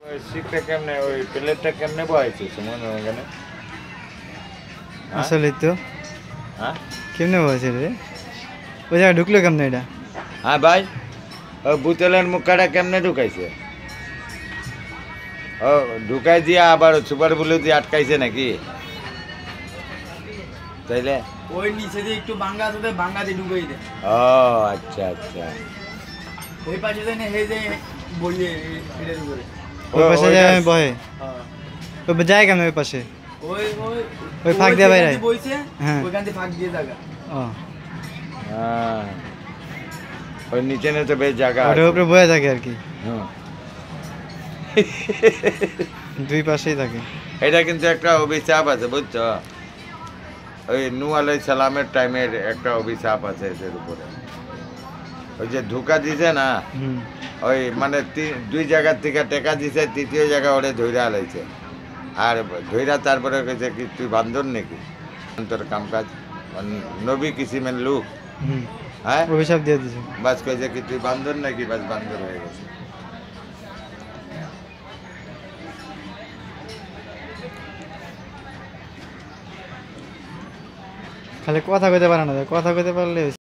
ওই শিখটা কেমনে ওই প্লেটটা কেমনে বহাইছিস মনে ওখানে? আসলে তো হ্যাঁ কেমনে বলছে রে? ওই জায়গায় ঢুকলো কেমনে এটা? হ্যাঁ ভাই, ও বোতলের মুখটা কেমনে ঢুকাইছে? ও ঢুকাই দিয়া আবার সুপার ব্লু দিয়ে আটকাইছে নাকি? তাইলে ওই নিচে দিয়ে একটু বাঙ্গা আছে বাঙ্গা দিয়ে ঢুকাই দে। ও আচ্ছা আচ্ছা, ওই পাশে দেয় না হে যে বইয়ে এটার উপরে। ওই পাশে ওইটা- যায় বহে। হ্যাঁ। ওই যায় কেমনে ওই পাশে? ওই ওই ওই ফাঁক দিয়ে বাইরে? যেখান বইছে হ্যাঁ। ওইখান দিয়ে ফাঁক দিয়ে জায়গা। ও হ্যাঁ, ওই নিচে নে তো বেশ জায়গা ওটার আছে। উপরে বয়ে থাকে আর কি, হুম। দুই পাশেই থাকে। এটা কিন্তু একটা অভিশাপ আছে বুঝছো, ওই নূহ আলাইহিস সালামের টাইমের একটা অভিশাপ আছে এদের উপরে। ওই যে ধোকা দিছে না, হুম। ওই মানে দুই জায়গার থেকে টেকা দিছে, তৃতীয় জায়গা ওরে ধৈরা আলাইছে। আর ধৈরা তারপরে কইছে কি তুই বান্ধন নাকি তোর কাম কাজ, নবী কিসিমের লোক। হুম। হ্যাঁ অভিশাপ দিয়ে দিছে। বাস কইছে কি তুই বান্ধন নাকি, বাস বান্ধর হয়ে গেছে। খালি কথা কইতে পারে না, কথা কইতে পারলে